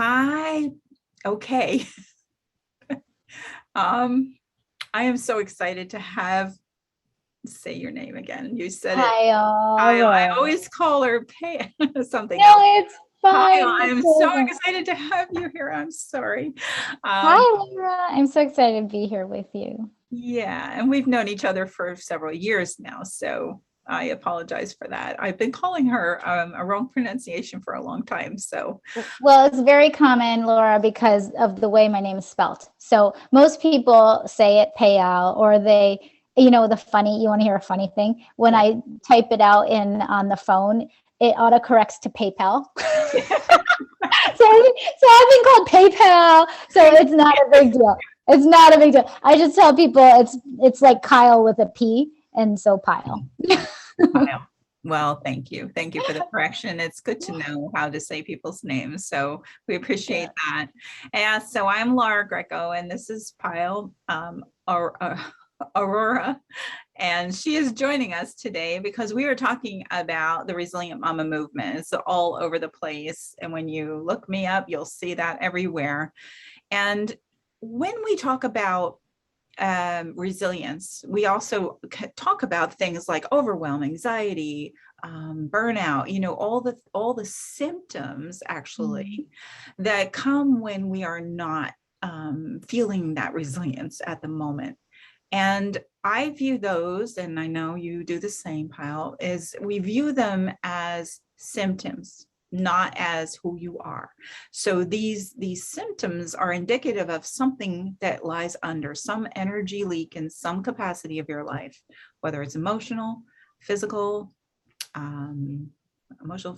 Hi. Okay. Um, I am so excited to say your name again. You said it. Hi, I Arora. always call her Pay something else. No, it's Hi, fine. I It's am so over. excited to have you here. I'm sorry. Um, Hi, Laura. I'm so excited to be here with you. yeah, and we've known each other for several years now, so I apologize for that. I've been calling her a wrong pronunciation for a long time. So, Well, it's very common, Laura, because of the way my name is spelt. So most people say it Payal, or you want to hear a funny thing? When yeah. I type it out on the phone, it autocorrects to PayPal. So I've been called PayPal. So it's not a big deal. It's not a big deal. I just tell people it's like Kyle with a P, and so Pile. Payal. Well, thank you. Thank you for the correction. It's good to know how to say people's names. So we appreciate Yeah. that. Yeah, so I'm Laura Greco, and this is Pyle Aurora. And she is joining us today because we are talking about the Resilient Mama movement. It's all over the place. And when you look me up, you'll see that everywhere. And when we talk about resilience, we also talk about things like overwhelm, anxiety, burnout, all the symptoms Mm. actually that come when we are not feeling that resilience at the moment. And I view those, and I know you do the same, Pyle, is we view them as symptoms, not as who you are. So these symptoms are indicative of something that lies under some energy leak in some capacity of your life, whether it's physical, um,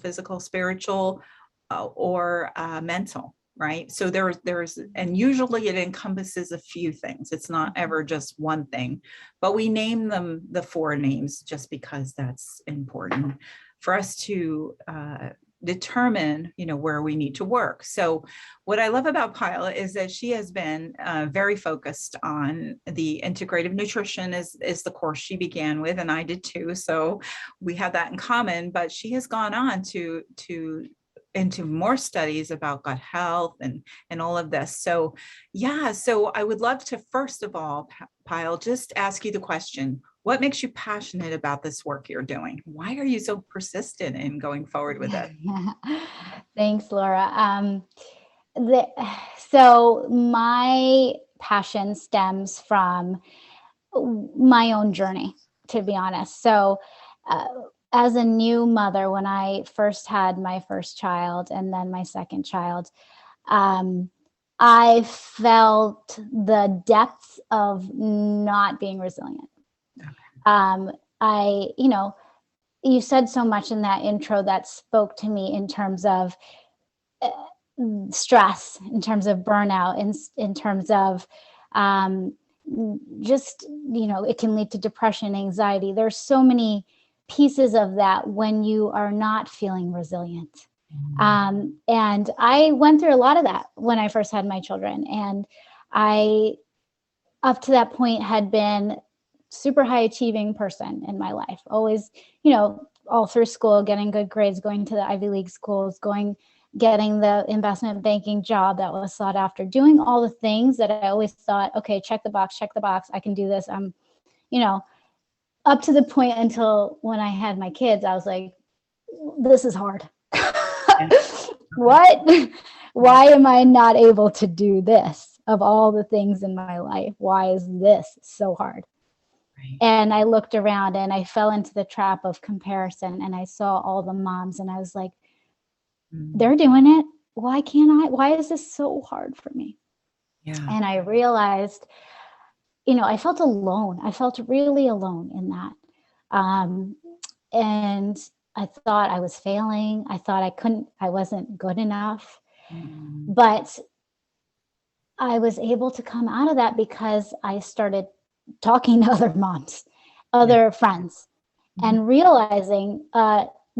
physical, spiritual, or mental, right? So there's and usually it encompasses a few things. It's not ever just one thing, but we name them the four names just because that's important for us to determine where we need to work. So what I love about Pyle is that she has been very focused on the integrative nutrition is the course she began with, and I did too. So we have that in common, but she has gone on to into more studies about gut health and all of this. So yeah, so I would love to first of all, Pyle, just ask you the question: what makes you passionate about this work you're doing? Why are you so persistent in going forward with it? Thanks, Laura. The, so my passion stems from my own journey, to be honest. So, uh, as a new mother, when I first had my first child and then my second child, um, I felt the depths of not being resilient. Um, I, you said so much in that intro that spoke to me in terms of uh, stress, in terms of burnout, in terms of um, just, it can lead to depression, anxiety. There's so many pieces of that when you are not feeling resilient. And I went through a lot of that when I first had my children. And I, up to that point, had been super high achieving person in my life, always, all through school, getting good grades, going to the Ivy League schools, getting the investment banking job that was sought after, doing all the things that I always thought, okay, check the box, I can do this. You know, up to the point until when I had my kids, I was like, this is hard. Yeah. Okay. What? Yeah. Why am I not able to do this of all the things in my life? Why is this so hard? Right. And I looked around and I fell into the trap of comparison, and I saw all the moms and I was like, Mm. they're doing it. Why can't I? Why is this so hard for me? Yeah. And I realized, I felt alone. I felt really alone in that. Um, and I thought I was failing. I thought I wasn't good enough. Mm. But I was able to come out of that because I started talking to other moms, Yeah. other friends, Mhm. and realizing,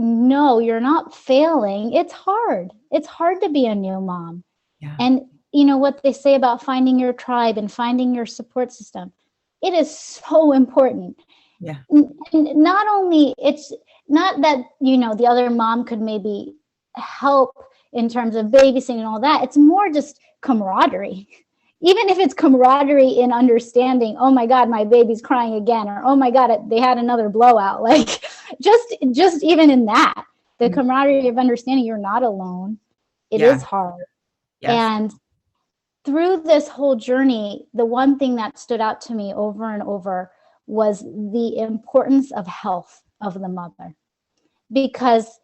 no, you're not failing. It's hard. It's hard to be a new mom. Yeah. And you know what they say about finding your tribe and finding your support system? It is so important. Yeah. And not only, it's not that, the other mom could maybe help in terms of babysitting and all that. It's more just camaraderie. Even if it's camaraderie in understanding, oh my God, my baby's crying again, or oh my God, they had another blowout. Like just even in that, the camaraderie of understanding you're not alone. It is hard. Yes. And through this whole journey, the one thing that stood out to me over and over was the importance of health of the mother. Because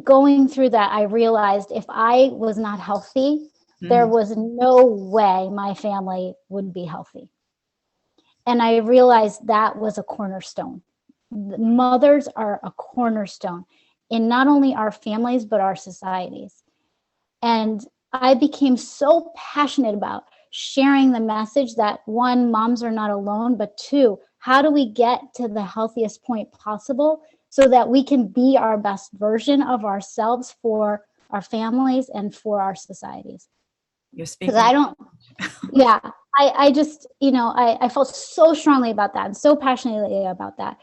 going through that, I realized if I was not healthy, there was no way my family would be healthy. And I realized that was a cornerstone. Mothers are a cornerstone in not only our families, but our societies. And I became so passionate about sharing the message that one, moms are not alone, but two, how do we get to the healthiest point possible so that we can be our best version of ourselves for our families and for our societies? You're speaking. Because I don't, yeah, I just, I felt so strongly about that and so passionately about that.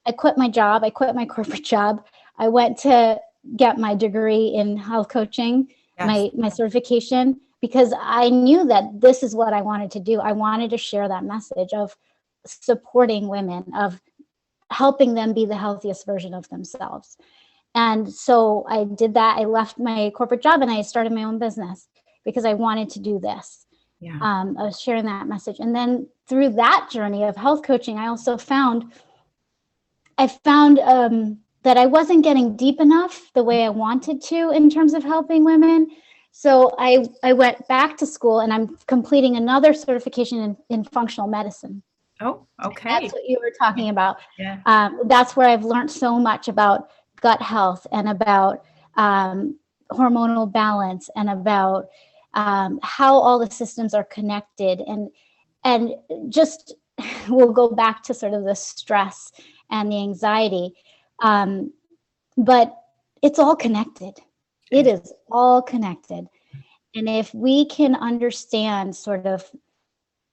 I quit my job. I quit my corporate job. I went to get my degree in health coaching, my certification, because I knew that this is what I wanted to do. I wanted to share that message of supporting women, of helping them be the healthiest version of themselves. And so I did that. I left my corporate job and I started my own business because I wanted to do this. I was sharing that message. And then through that journey of health coaching, I also found that I wasn't getting deep enough the way I wanted to in terms of helping women. So I went back to school and I'm completing another certification in functional medicine. Oh, okay. That's what you were talking about. Yeah. That's where I've learned so much about gut health and about hormonal balance and about how all the systems are connected, and just we'll go back to sort of the stress and the anxiety, but it's all connected. It is all connected. And if we can understand sort of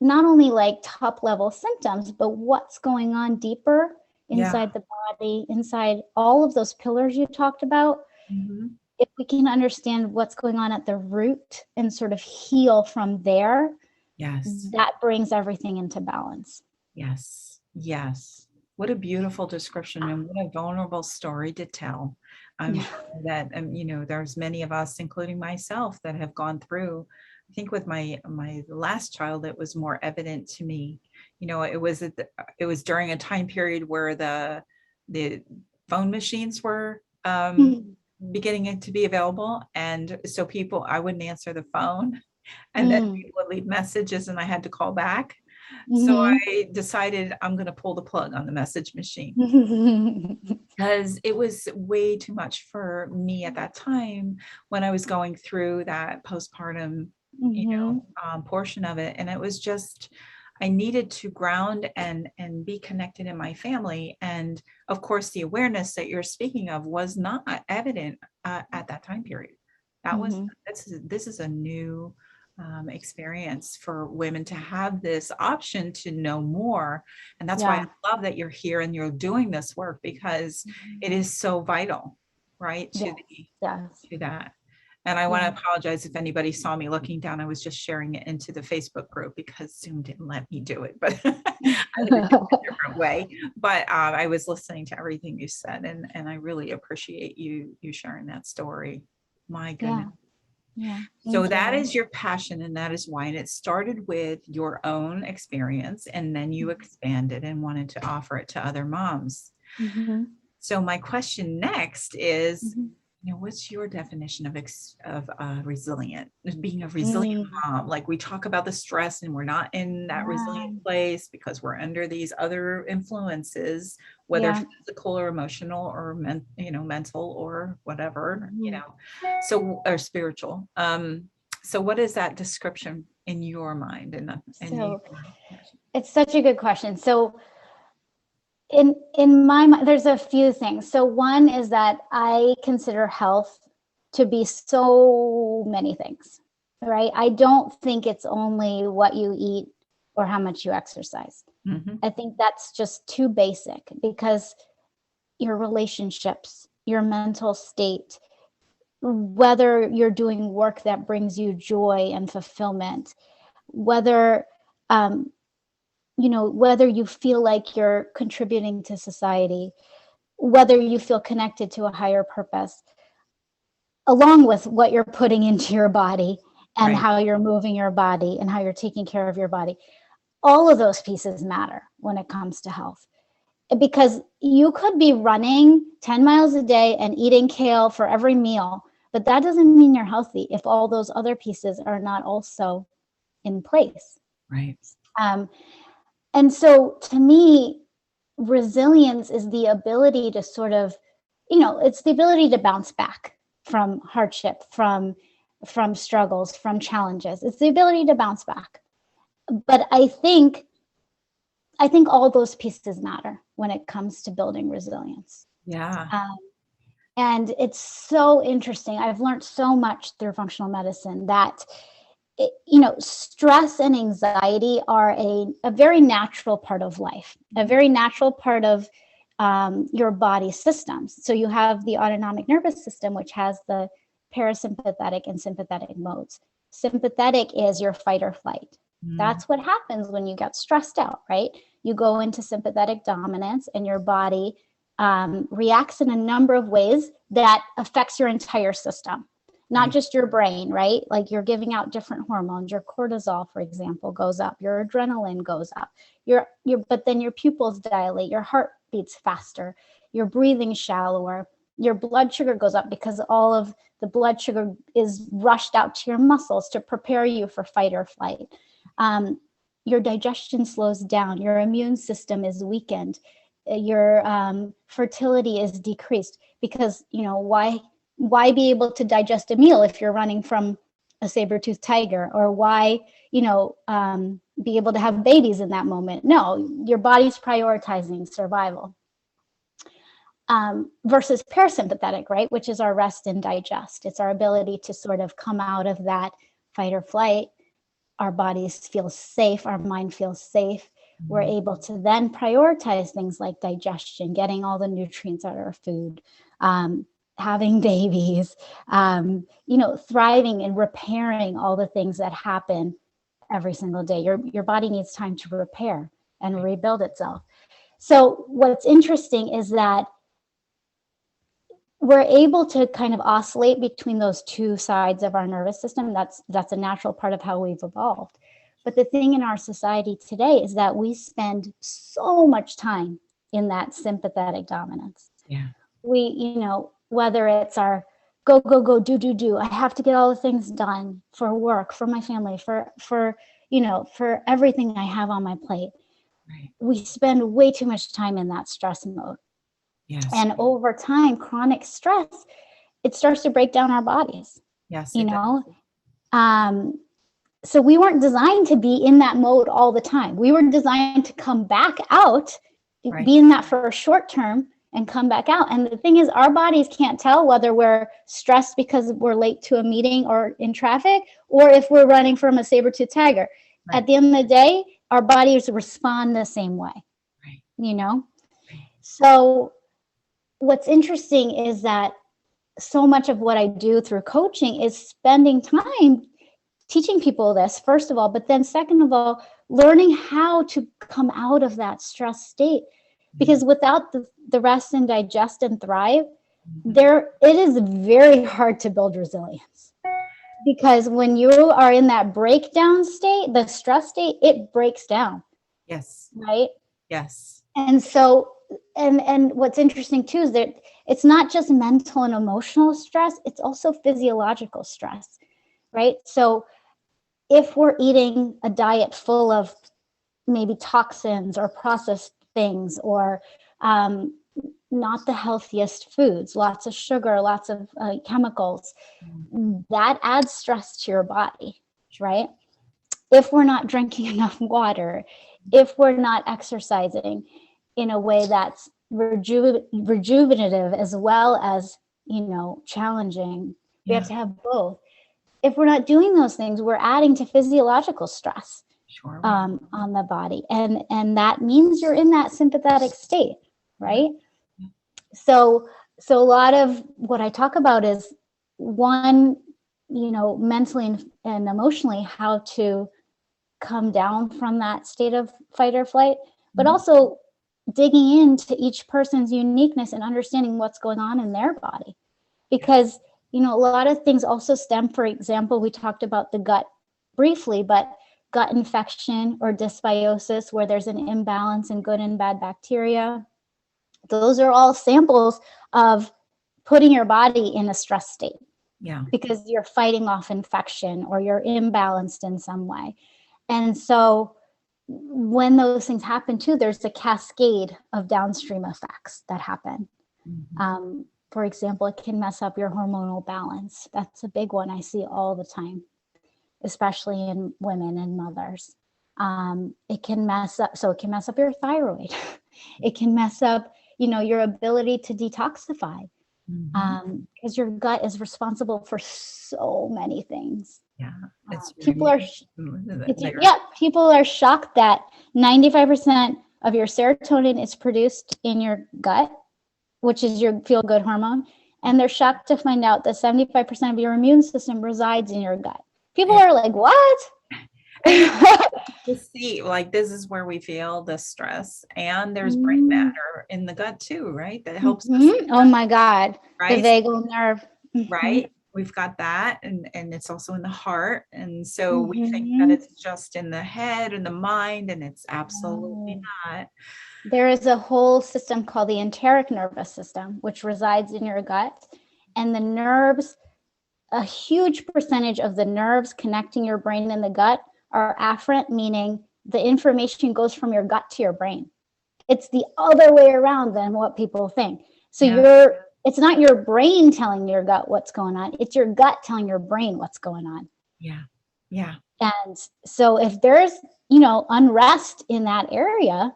not only like top level symptoms, but what's going on deeper inside the body, inside all of those pillars you talked about, if we can understand what's going on at the root and sort of heal from there, that brings everything into balance. Yes. What a beautiful description and what a vulnerable story to tell. I'm sure that, there's many of us, including myself, that have gone through. I think with my last child, it was more evident to me. It was during a time period where the phone machines were beginning to be available, and so I wouldn't answer the phone, and then people would leave messages, and I had to call back. So I decided I'm going to pull the plug on the message machine because it was way too much for me at that time when I was going through that postpartum, portion of it. And it was just, I needed to ground and be connected in my family. And of course, the awareness that you're speaking of was not evident at that time period. This is a new experience for women to have this option to know more. And that's why I love that you're here and you're doing this work, because it is so vital, right? To that. And I want to apologize if anybody saw me looking down. I was just sharing it into the Facebook group because Zoom didn't let me do it, but I did it a different way. But I was listening to everything you said, and I really appreciate you sharing that story. My goodness. So that is your passion, and that is why. And it started with your own experience, and then you expanded and wanted to offer it to other moms. So my question next is, what's your definition of resilient, being a resilient mom? Like, we talk about the stress and we're not in that resilient place because we're under these other influences, whether physical or emotional or mental or whatever, so, or spiritual. So what is that description in your mind? It's such a good question. So in my mind, there's a few things. So one is that I consider health to be so many things, right? I don't think it's only what you eat or how much you exercise. I think that's just too basic, because your relationships, your mental state, whether you're doing work that brings you joy and fulfillment, whether, whether you feel like you're contributing to society, whether you feel connected to a higher purpose, along with what you're putting into your body and Right. how you're moving your body and how you're taking care of your body. All of those pieces matter when it comes to health, because you could be running 10 miles a day and eating kale for every meal, but that doesn't mean you're healthy if all those other pieces are not also in place. Right. And so to me, resilience is the ability to sort of, it's the ability to bounce back from hardship, from struggles, from challenges. It's the ability to bounce back. But I think all those pieces matter when it comes to building resilience. Yeah. And it's so interesting. I've learned so much through functional medicine that, stress and anxiety are a very natural part of life, a very natural part of your body systems. So you have the autonomic nervous system, which has the parasympathetic and sympathetic modes. Sympathetic is your fight or flight. That's what happens when you get stressed out, right? You go into sympathetic dominance and your body reacts in a number of ways that affects your entire system, not just your brain, right? Like you're giving out different hormones. Your cortisol, for example, goes up. Your adrenaline goes up. But then your pupils dilate. Your heart beats faster. Your breathing shallower. Your blood sugar goes up because all of the blood sugar is rushed out to your muscles to prepare you for fight or flight. Your digestion slows down. Your immune system is weakened. Your fertility is decreased because, why be able to digest a meal if you're running from a saber-toothed tiger? Or why, be able to have babies in that moment? No, your body's prioritizing survival. Versus parasympathetic, right? Which is our rest and digest. It's our ability to sort of come out of that fight or flight. Our bodies feel safe. Our mind feels safe. We're able to then prioritize things like digestion, getting all the nutrients out of our food, having babies, thriving and repairing all the things that happen every single day. Your body needs time to repair and rebuild itself. So what's interesting is that we're able to kind of oscillate between those two sides of our nervous system. That's a natural part of how we've evolved. But the thing in our society today is that we spend so much time in that sympathetic dominance. Yeah. We, whether it's our go, go, go, do, I have to get all the things done for work, for my family, for everything I have on my plate. Right. We spend way too much time in that stress mode. Yes. And over time, chronic stress, it starts to break down our bodies. Yes. So we weren't designed to be in that mode all the time. We were designed to come back out, be in that for a short term and come back out. And the thing is, our bodies can't tell whether we're stressed because we're late to a meeting or in traffic, or if we're running from a saber-toothed tiger. Right. At the end of the day, our bodies respond the same way, Right. So what's interesting is that so much of what I do through coaching is spending time teaching people this, first of all, but then second of all, learning how to come out of that stress state. Because without the rest and digest and thrive, it is very hard to build resilience. Because when you are in that breakdown state, the stress state, it breaks down. Yes. Right? Yes. And so, and what's interesting too is that it's not just mental and emotional stress, it's also physiological stress, right? So if we're eating a diet full of maybe toxins or processed things, or not the healthiest foods, lots of sugar, lots of chemicals, that adds stress to your body, right? If we're not drinking enough water, if we're not exercising in a way that's rejuvenative as well as, challenging, we have to have both. If we're not doing those things, we're adding to physiological stress on the body. And that means you're in that sympathetic state, right? So a lot of what I talk about is one, mentally and emotionally, how to come down from that state of fight or flight, but also digging into each person's uniqueness and understanding what's going on in their body. Because, a lot of things also stem, for example, we talked about the gut briefly, but gut infection or dysbiosis, where there's an imbalance in good and bad bacteria, those are all samples of putting your body in a stress state. Yeah. Because you're fighting off infection or you're imbalanced in some way. And so when those things happen too, there's a cascade of downstream effects that happen. For example, it can mess up your hormonal balance. That's a big one I see all the time, especially in women and mothers. It can mess up your thyroid. It can mess up, your ability to detoxify, because your gut is responsible for so many things. Yeah. People are shocked that 95% of your serotonin is produced in your gut, which is your feel-good hormone. And they're shocked to find out that 75% of your immune system resides in your gut. People are like, what? To see, like, this is where we feel the stress, and there's brain matter in the gut too, right? That helps us. Oh my God. Right? The vagal nerve. Right. We've got that, and it's also in the heart. And so we think that it's just in the head and the mind, and it's absolutely not. There is a whole system called the enteric nervous system, which resides in your gut. And the nerves, a huge percentage of the nerves connecting your brain and the gut are afferent, meaning the information goes from your gut to your brain. It's the other way around than what people think. So it's not your brain telling your gut what's going on. It's your gut telling your brain what's going on. Yeah. Yeah. And so if there's, unrest in that area,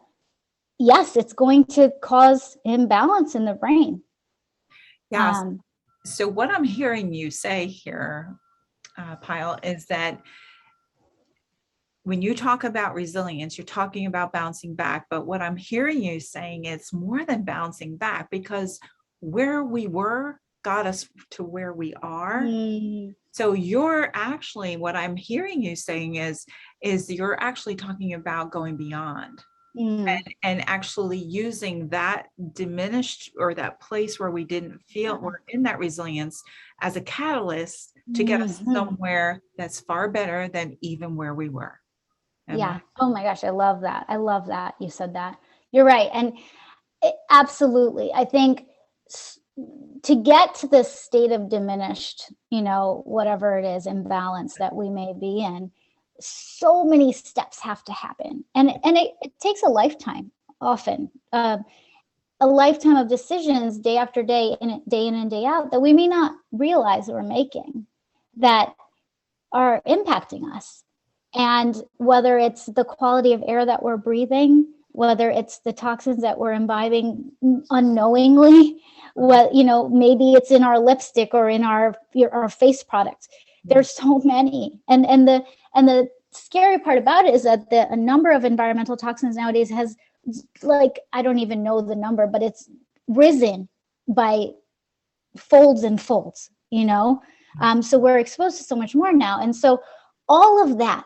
yes, it's going to cause imbalance in the brain. Yeah. So what I'm hearing you say here, Payal, is that when you talk about resilience, you're talking about bouncing back. But what I'm hearing you saying is more than bouncing back, because where we were got us to where we are. So you're actually, what I'm hearing you saying is you're actually talking about going beyond. And actually using that diminished, or that place where we didn't feel we're in that resilience, as a catalyst to get us somewhere that's far better than even where we were. Oh my gosh, I love that. I love that you said that. You're right. And absolutely, I think to get to this state of diminished, whatever it is, imbalance that we may be in, so many steps have to happen. And it takes a lifetime, often, a lifetime of decisions day after day, day in and day out, that we may not realize we're making, that are impacting us. And whether it's the quality of air that we're breathing, whether it's the toxins that we're imbibing unknowingly, maybe it's in our lipstick or in our face products. There's so many. And the scary part about it is that a number of environmental toxins nowadays has, I don't even know the number, but it's risen by folds and folds, so we're exposed to so much more now. And so all of that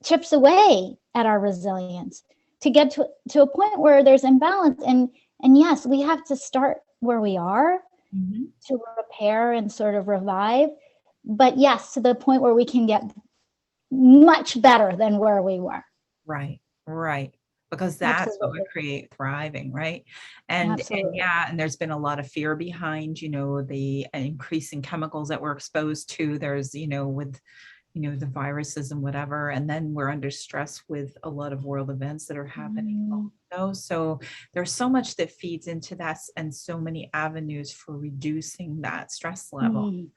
chips away at our resilience to get to a point where there's imbalance. And yes, we have to start where we are to repair and sort of revive. But yes, to the point where we can get much better than where we were. Right. Because that's what would create thriving, right? And there's been a lot of fear behind, the increasing chemicals that we're exposed to. There's, with the viruses and whatever, and then we're under stress with a lot of world events that are happening also. So there's so much that feeds into that, and so many avenues for reducing that stress level.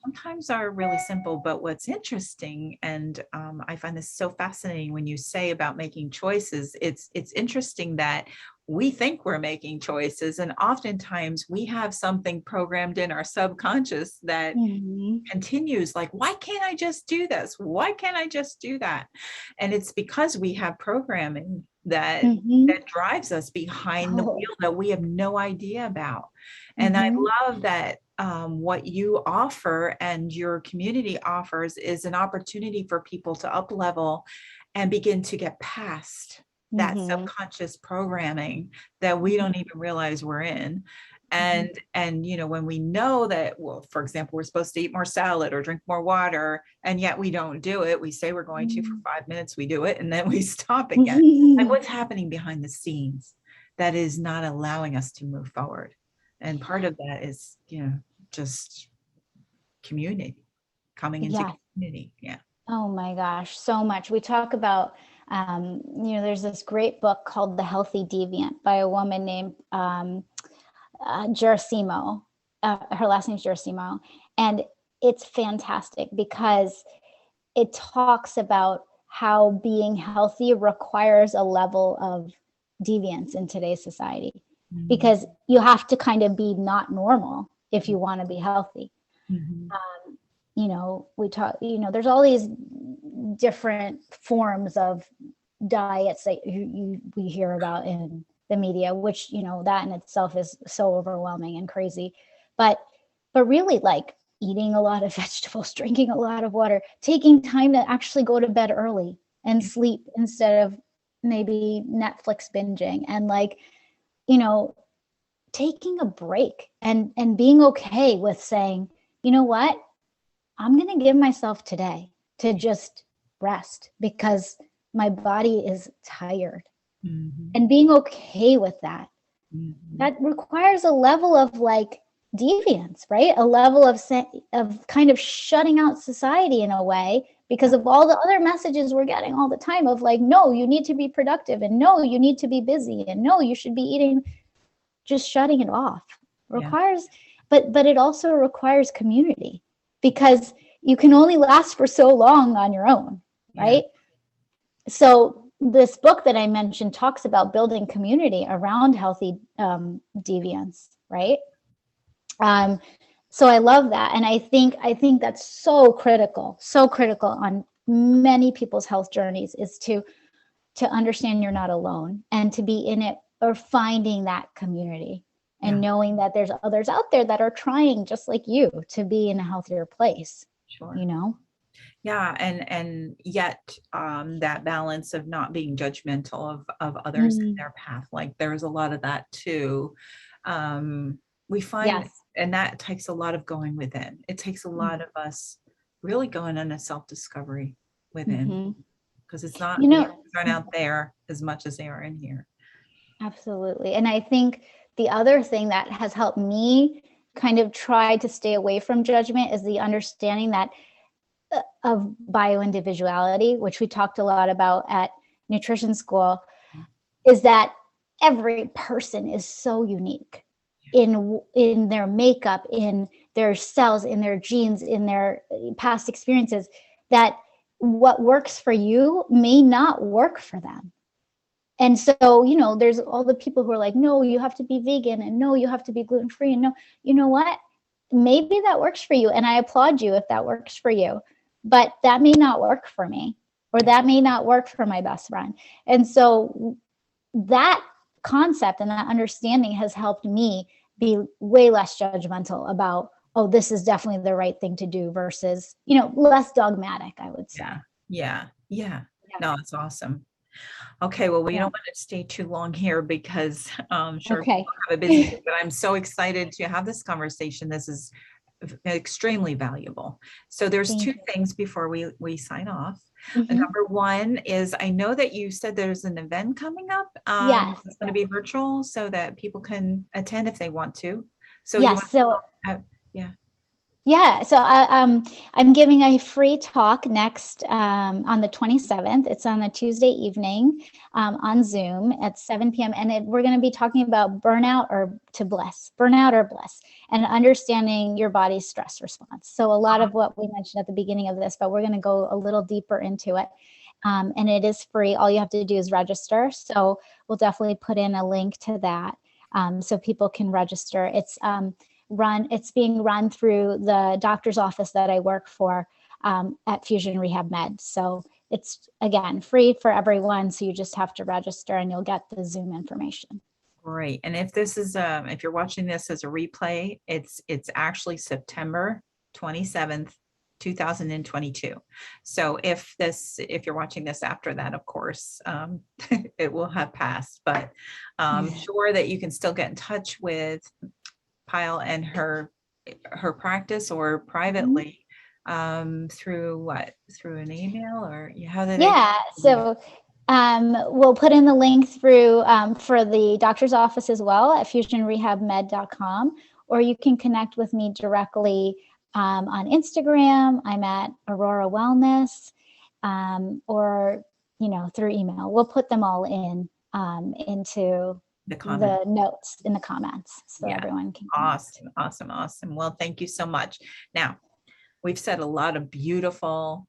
Sometimes are really simple, but what's interesting, and I find this so fascinating when you say about making choices, it's interesting that we think we're making choices, and oftentimes we have something programmed in our subconscious that continues, like, why can't I just do this? Why can't I just do that? And it's because we have programming that drives us behind the wheel that we have no idea about. And I love that what you offer and your community offers is an opportunity for people to up level and begin to get past that Mm-hmm. subconscious programming that we don't even realize we're in. And you know, when we know that, well, for example, we're supposed to eat more salad or drink more water, and yet we don't do it. We say we're going to for 5 minutes, we do it, and then we stop again. Like, what's happening behind the scenes that is not allowing us to move forward? And part of that is, you know, just community, coming into Yeah. community. Yeah. Oh my gosh, so much. We talk about, there's this great book called The Healthy Deviant by a woman named Gerasimo. Her last name's Gerasimo. And it's fantastic because it talks about how being healthy requires a level of deviance in today's society, because you have to kind of be not normal if you want to be healthy. We talk, there's all these different forms of diets that we hear about in the media, which, that in itself is so overwhelming and crazy. But really, like, eating a lot of vegetables, drinking a lot of water, taking time to actually go to bed early and sleep instead of maybe Netflix binging, and taking a break and being okay with saying, you know what, I'm going to give myself today to just rest because my body is tired. And being okay with that. That requires a level of deviance, right? A level of kind of shutting out society in a way, because of all the other messages we're getting all the time of no, you need to be productive, and no, you need to be busy, and no, you should be eating. Just shutting it off requires, but it also requires community, because you can only last for so long on your own, right? So this book that I mentioned talks about building community around healthy deviance, right? So I love that. And I think that's so critical on many people's health journeys, is to understand you're not alone, and to be in it, or finding that community, and knowing that there's others out there that are trying just like you to be in a healthier place. Sure. Yeah. And yet that balance of not being judgmental of others in their path. Like, there's a lot of that too. We find, and that takes a lot of going within. It takes a lot of us really going on a self-discovery within, because it's not, the answers aren't out there as much as they are in here. Absolutely. And I think the other thing that has helped me kind of try to stay away from judgment is the understanding that of bioindividuality, which we talked a lot about at nutrition school, is that every person is so unique in their makeup, in their cells, in their genes, in their past experiences, that what works for you may not work for them. And so, there's all the people who are like, no, you have to be vegan, and no, you have to be gluten-free, and no, you know what? Maybe that works for you, and I applaud you if that works for you, but that may not work for me, or that may not work for my best friend. And so that concept and that understanding has helped me be way less judgmental about, oh, this is definitely the right thing to do, versus, less dogmatic, I would say. Yeah. No, it's awesome. Okay, well, we don't want to stay too long here, because sure, people have a busy day, but I'm so excited to have this conversation. This is extremely valuable. So there's two things before we sign off. Number one is, I know that you said there's an event coming up. Yes. It's going to be virtual so that people can attend if they want to. So so I'm giving a free talk next on the 27th. It's on a Tuesday evening on Zoom at 7 p.m. And we're going to be talking about burnout or bliss, and understanding your body's stress response. So a lot of what we mentioned at the beginning of this, but we're going to go a little deeper into it. And it is free. All you have to do is register. So we'll definitely put in a link to that so people can register. It's being run through the doctor's office that I work for at Fusion Rehab Med. So it's, again, free for everyone. So you just have to register, and you'll get the Zoom information. Great. And if this is, if you're watching this as a replay, it's actually September 27th, 2022. So if you're watching this after that, of course, it will have passed, but sure that you can still get in touch with Payal and her practice or privately through what? Through an email or how do they? Yeah. So we'll put in the link through for the doctor's office as well at fusionrehabmed.com, or you can connect with me directly on Instagram. I'm at Arora Wellness, or through email. We'll put them all in into the notes in the comments so everyone can connect. Awesome. Well, thank you so much. Now, we've said a lot of beautiful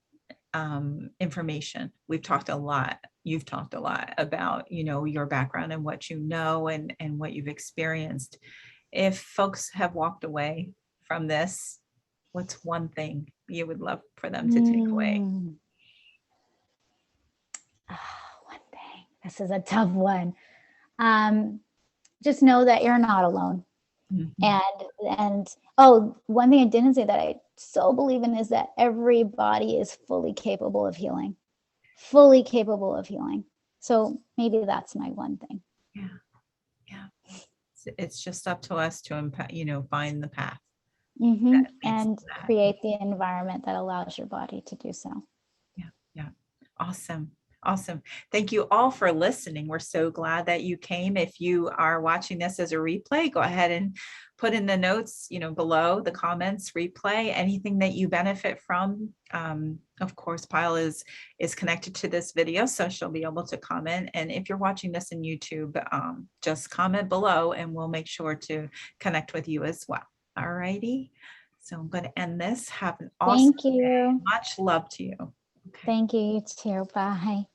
information. We've talked a lot. You've talked a lot about, your background and what you know and what you've experienced. If folks have walked away from this, what's one thing you would love for them to take away? One thing. This is a tough one. Just know that you're not alone. And one thing I didn't say that I so believe in is that everybody is fully capable of healing. So maybe that's my one thing. Yeah. It's just up to us to find the path. And create the environment that allows your body to do so. Yeah. Awesome. Thank you all for listening. We're so glad that you came. If you are watching this as a replay, go ahead and put in the notes, below the comments, replay, anything that you benefit from. Of course, Payal is connected to this video, so she'll be able to comment. And if you're watching this in YouTube, just comment below and we'll make sure to connect with you as well. All righty. So I'm going to end this. Have an awesome day. Much love to you. Okay. Thank you. You too. Bye.